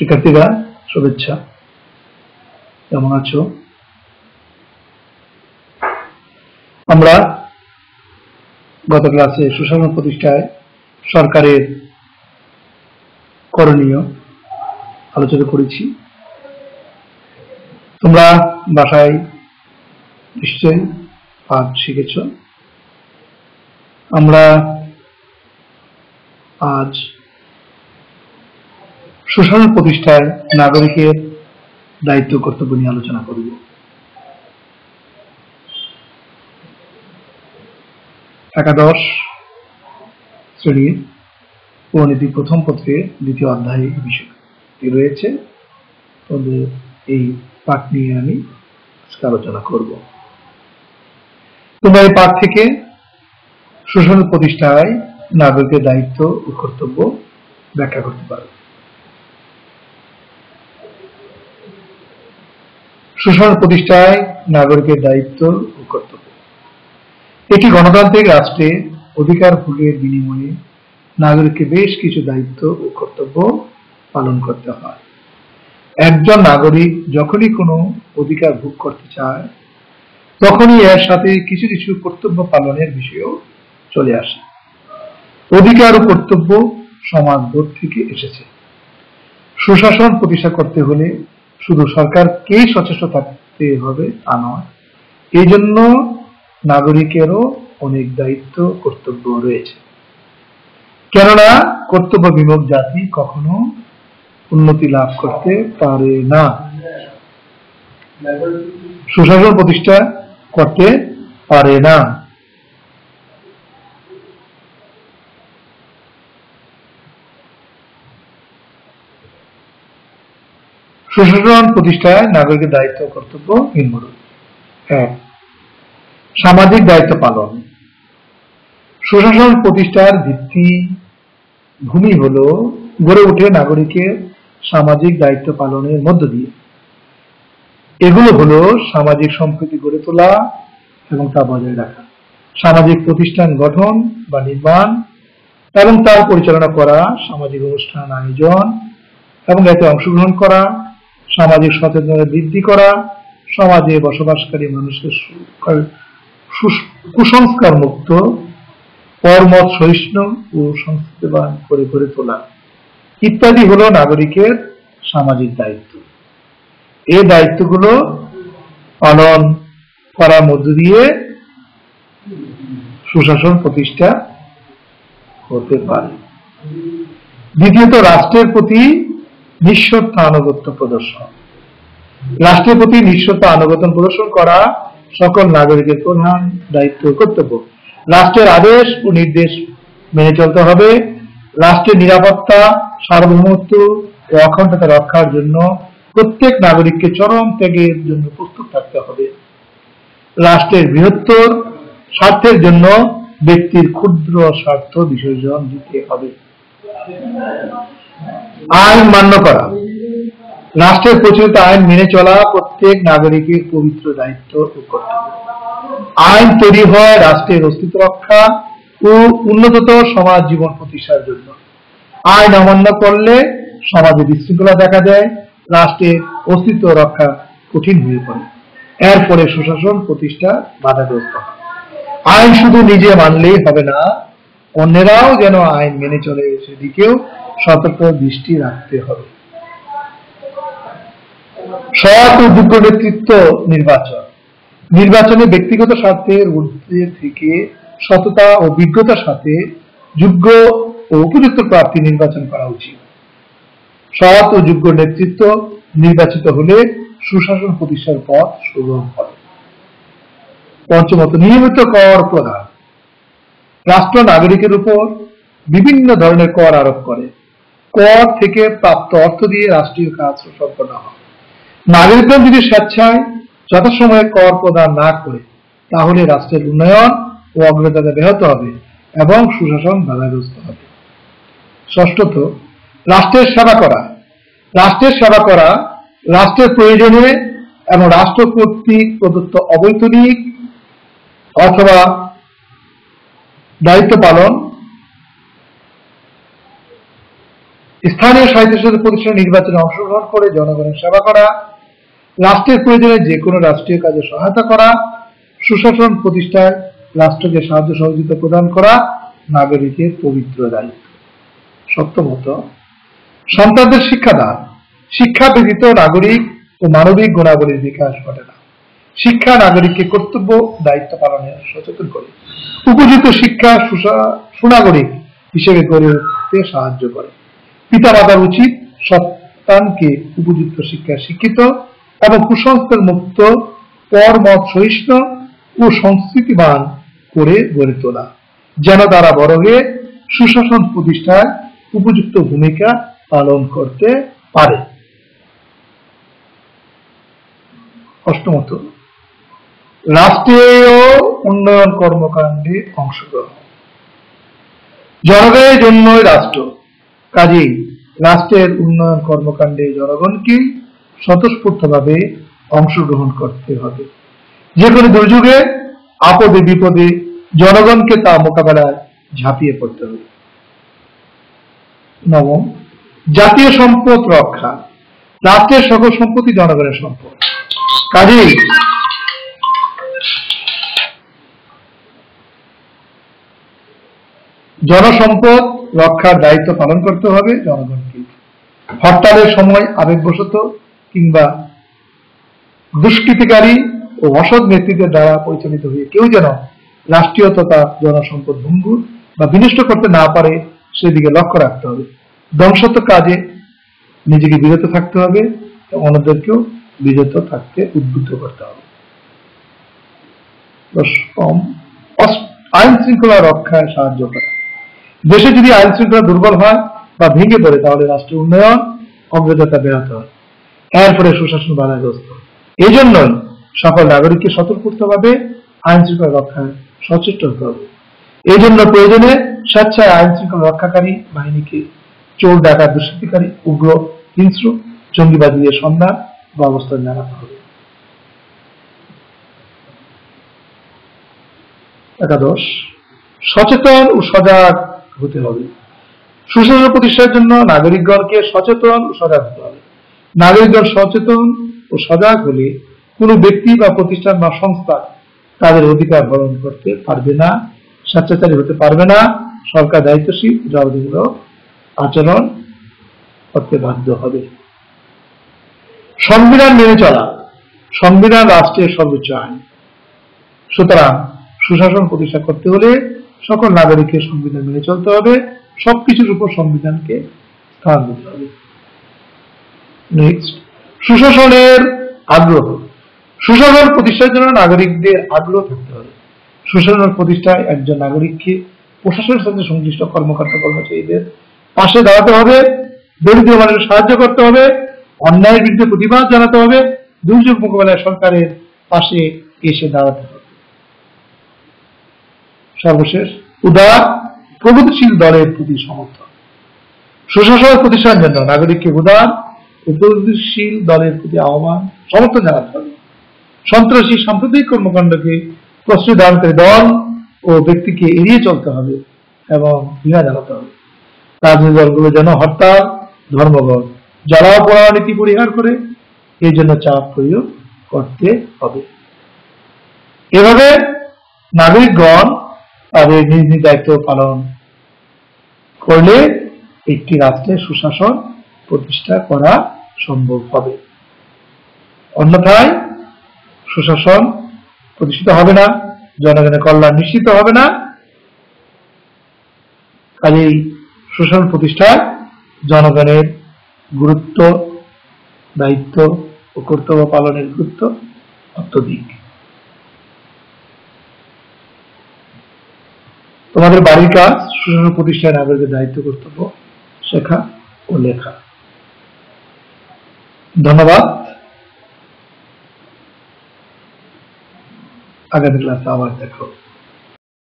শিক্ষার্থীরা শুভেচ্ছা। কেমন আছো? আমরা গত ক্লাসে সুশাসন প্রতিষ্ঠায় সরকারের করণীয় আলোচনা করেছি। তোমরা বাসায় নিশ্চয়ই পাঠ শিখেছ। আমরা আজ সুশাসন প্রতিষ্ঠায় নাগরিকের দায়িত্ব কর্তব্য নিয়ে আলোচনা করব। একাদশ শ্রেণীর পরিণতি প্রথম পত্রে দ্বিতীয় অধ্যায়ে এই বিষয়টি রয়েছে। তোমাদের এই পাঠ নিয়ে আমি আলোচনা করব। তোমরা এই পাঠ থেকে সুশাসন প্রতিষ্ঠায় নাগরিকের দায়িত্ব ও কর্তব্য ব্যাখ্যা করতে পারো। সুশাসন প্রতিষ্ঠায় নাগরিকের দায়িত্ব ও কর্তব্য। একটি গণতান্ত্রিক রাষ্ট্রে অধিকার ভোগের বিনিময়ে নাগরিককে বেশ কিছু দায়িত্ব ও কর্তব্য পালন করতে হয়। একজন নাগরিক যখনই কোনো অধিকার ভোগ করতে চায় তখনই এর সাথে কিছু কিছু কর্তব্য পালনের বিষয়ও চলে আসে। অধিকার ও কর্তব্য সমাজবোধ থেকে এসেছে। সুশাসন প্রতিষ্ঠা করতে হলে শুধু সরকারকেই সচেষ্ট থাকতে হবে তা নয়, এই জন্য নাগরিকেরও অনেক দায়িত্ব কর্তব্য রয়েছে। কেননা কর্তব্য বিমুখ জাতি কখনো উন্নতি লাভ করতে পারে না, সুশাসন প্রতিষ্ঠা করতে পারে না। সুশাসন প্রতিষ্ঠায় নাগরিকের দায়িত্ব কর্তব্য নিম্নরূপ। ১. সামাজিক দায়িত্ব পালন। সুশাসন প্রতিষ্ঠার ভিত্তি ভূমি হলো গড়ে ওঠে নাগরিকের সামাজিক দায়িত্ব পালনের মধ্য দিয়ে। এগুলো হলো সামাজিক সম্প্রীতি গড়ে তোলা এবং তা বজায় রাখা, সামাজিক প্রতিষ্ঠান গঠন বা নির্মাণ এবং তার পরিচালনা করা, সামাজিক অনুষ্ঠান আয়োজন এবং এতে অংশগ্রহণ করা, সামাজিক সচেতনতা বৃদ্ধি করা, সমাজে বসবাসকারী মানুষকে কুসংস্কার মুক্ত, পরমত সহিষ্ণু ও সংস্কৃতিবান করে গড়ে তোলা ইত্যাদি হলো নাগরিকের সামাজিক দায়িত্ব। এই দায়িত্বগুলো পালন করার মধ্য দিয়ে সুশাসন প্রতিষ্ঠা হতে পারে। দ্বিতীয়ত, রাষ্ট্রের প্রতি নিঃশর্ত আনুগত্য প্রদর্শন। রাষ্ট্রের প্রতি নিঃশর্ত আনুগত্য প্রদর্শন করা সকল নাগরিকের প্রধান দায়িত্ব কর্তব্য। রাষ্ট্রের আদেশ ও নির্দেশ মেনে চলতে হবে। রাষ্ট্রের নিরাপত্তা, সার্বভৌমত্ব ও অখণ্ডতা রক্ষার জন্য প্রত্যেক নাগরিককে চরম ত্যাগের জন্য প্রস্তুত থাকতে হবে। রাষ্ট্রের বৃহত্তর স্বার্থের জন্য ব্যক্তির ক্ষুদ্র স্বার্থ বিসর্জন দিতে হবে। আইন মান্য করা। রাষ্ট্রের প্রচলিত আইন মেনে চলা প্রত্যেক নাগরিকের পবিত্র দায়িত্ব ও কর্তব্য। আইন তৈরি হয় রাষ্ট্রের অস্তিত্ব রক্ষা ও উন্নততর সমাজ জীবন প্রতিষ্ঠার জন্য। আইন অমান্য করলে সমাজে বিশৃঙ্খলা দেখা দেয়, রাষ্ট্রের অস্তিত্ব রক্ষা কঠিন হয়ে পড়ে। এরপরে সুশাসন প্রতিষ্ঠা বাধাগ্রস্ত হয়। আইন শুধু নিজে মানলেই হবে না, অন্যেরাও যেন আইন মেনে চলে সেদিকেও সতর্ক দৃষ্টি রাখতে হবে। সৎ ও যোগ্য নেতৃত্ব নির্বাচন। নির্বাচনে ব্যক্তিগত স্বার্থের ঊর্ধ্বে থেকে সততা ও বিজ্ঞতার সাথে যোগ্য ও উপযুক্ত প্রার্থী নির্বাচন করা উচিত। সৎ ও যোগ্য নেতৃত্ব নির্বাচিত হলে সুশাসন প্রতিষ্ঠার পথ সুগম হবে। পঞ্চমত, নিয়মিত কর প্রদান। রাষ্ট্র নাগরিকের উপর বিভিন্ন ধরনের কর আরোপ করে। কর থেকে প্রাপ্ত অর্থ দিয়ে রাষ্ট্রীয় কাজ সম্পন্ন হয়। নাগরিকগণ যদি স্বেচ্ছায় যথাসময়ে কর প্রদান না করে তাহলে রাষ্ট্রের উন্নয়ন ও অগ্রযাত্রা ব্যাহত হবে এবং সুশাসন বাধাগ্রস্ত হবে। ষষ্ঠত, রাষ্ট্রের সেবা করা। রাষ্ট্রের সেবা করা রাষ্ট্রের প্রয়োজনে এবং রাষ্ট্র কর্তৃক প্রদত্ত অবৈতনিক অথবা দায়িত্ব পালন স্থানীয় স্বায়ত্তশাসিত প্রতিষ্ঠান নির্বাচনে অংশগ্রহণ করে জনগণের সেবা করা, রাষ্ট্রের প্রয়োজনে যে কোনো রাষ্ট্রীয় কাজে সহায়তা করা, সুশাসন প্রতিষ্ঠায় রাষ্ট্রকে সাহায্য সহযোগিতা প্রদান করা নাগরিকের পবিত্র দায়িত্ব। সপ্তমত, সন্তানদের শিক্ষাদান। শিক্ষা ব্যতীত নাগরিক ও মানবিক গুণাবলীর বিকাশ ঘটে না। শিক্ষা নাগরিককে কর্তব্য দায়িত্ব পালনে সচেতন করে, উপযুক্ত শিক্ষা সুনাগরিক হিসেবে গড়ে উঠতে সাহায্য করে। পিতামাতার উচিত সন্তানকে উপযুক্ত শিক্ষায় শিক্ষিত এবং কুসংস্কার মুক্ত, পরমত সহিষ্ণু ও সংস্কৃতিবান করে গড়ে তোলা, যেন তারা বড় হয়ে সুশাসন প্রতিষ্ঠায় উপযুক্ত ভূমিকা পালন করতে পারে। অষ্টমত, রাষ্ট্রীয় উন্নয়ন কর্মকাণ্ডে অংশগ্রহণ। জনগণের জন্যই রাষ্ট্র, কাজেই রাষ্ট্রের উন্নয়ন কর্মকাণ্ডে জনগণকে স্বতঃস্ফূর্তভাবে অংশগ্রহণ করতে হবে। যে কোনো দুর্যোগে, আপদে বিপদে জনগণকে তা মোকাবেলায় ঝাঁপিয়ে পড়তে হবে। নবম, জাতীয় সম্পদ রক্ষা। রাষ্ট্রের সকল সম্পত্তি জনগণের সম্পদ, কাজেই জনসম্পদ রক্ষার দায়িত্ব পালন করতে হবে জনগণকে। হরতালের সময় আবেগবশত কিংবা দুষ্কৃতিকারী ও অসৎ নেতৃত্বের দ্বারা পরিচালিত হয়ে কেউ যেন রাষ্ট্রীয় তথা জনসম্পদ ভঙ্গুর বা বিনষ্ট করতে না পারে সেদিকে লক্ষ্য রাখতে হবে। ধ্বংসাত্মক কাজে নিজেকে বিরত থাকতে হবে এবং অন্যদেরকেও বিরত থাকতে উদ্বুদ্ধ করতে হবে। দশম, আইন শৃঙ্খলা রক্ষায় সাহায্য করা। দেশে যদি আইন শৃঙ্খলা দুর্বল হয় বা ভেঙে পড়ে তাহলে রাষ্ট্রের উন্নয়ন অগ্রযাত্রা ব্যাহত হয়, এরপরে সুশাসন বাধাগ্রস্ত। এই জন্যই সকল নাগরিককে স্বতঃস্ফূর্তভাবে আইন শৃঙ্খলা রক্ষায় সচেষ্ট হতে হবে। এই জন্য প্রয়োজনে স্বেচ্ছায় আইন শৃঙ্খলা রক্ষাকারী বাহিনীকে চোর, ডাকাত, দুষ্কৃতিকারী, উগ্র, হিংস্র, জঙ্গিবাদীদের সন্ধান বা অবস্থান জানাতে হবে। একাদশ, সচেতন ও সজাগ হতে হবে। সুশাসন প্রতিষ্ঠার জন্য নাগরিকগণকে সচেতন ও সজাগ হতে হবে। নাগরিকগণ সচেতন ও সজাগ হলে কোনো ব্যক্তি বা প্রতিষ্ঠান বা সংস্থা তাদের অধিকার হরণ করতে পারবে না, স্বেচ্ছাচারী হতে পারবে না। সরকার দায়িত্বশীল, জবাবদিহিমূলক আচরণ করতে বাধ্য হবে। সংবিধান মেনে চলা। সংবিধান রাষ্ট্রের সর্বোচ্চ আইন, সুতরাং সুশাসন প্রতিষ্ঠা করতে হলে সকল নাগরিকের সংবিধান মেনে চলতে হবে, সবকিছুর উপর সংবিধানকে স্থান দিতে হবে। নেক্সট, সুশাসনের আগ্রহ। সুশাসন প্রতিষ্ঠার জন্য নাগরিকদের আগ্রহ থাকতে হবে। সুশাসন প্রতিষ্ঠায় একজন নাগরিককে প্রশাসনের সাথে সংশ্লিষ্ট কর্মকর্তা কর্মচারীদের পাশে দাঁড়াতে হবে, দরিদ্র মানুষের সাহায্য করতে হবে, অন্যায়ের বিরুদ্ধে প্রতিবাদ জানাতে হবে, দুর্যোগ মোকাবেলায় সরকারের পাশে এসে দাঁড়াতে হবে। সর্বশেষ, উদার প্রগতিশীল দলের প্রতি সমর্থন। সুশাসন প্রতিষ্ঠার জন্য নাগরিককে উদার ও প্রগতিশীল দলের প্রতি আহ্বান সমর্থন জানাতে হবে। সন্ত্রাসী সাম্প্রদায়িক কর্মকাণ্ডকে প্রশ্রয় দানকারী দল ও ব্যক্তিকে এড়িয়ে চলতে হবে এবং ঘৃণা জানাতে হবে। রাজনৈতিক দলগুলো যেন হরতাল, ধর্মঘট, জ্বালাও পোড়াও নীতি পরিহার করে এই জন্য চাপ প্রয়োগ করতে হবে। এভাবে নাগরিকগণ তাদের নিজ নিজ দায়িত্ব পালন করলে একটি রাষ্ট্রের সুশাসন প্রতিষ্ঠা করা সম্ভব হবে। অন্যথায় সুশাসন প্রতিষ্ঠিত হবে না, জনগণের কল্যাণ নিশ্চিত হবে না। কাজেই সুশাসন প্রতিষ্ঠায় জনগণের গুরুত্ব, দায়িত্ব ও কর্তব্য পালনের গুরুত্ব অত্যধিক। তোমাদের বাড়ির কাজ সুশাসন প্রতিষ্ঠায় নাগরিকের দায়িত্ব, কর্তব্য শেখা ও লেখা। ধন্যবাদ। আগামী ক্লাসে আবার দেখো।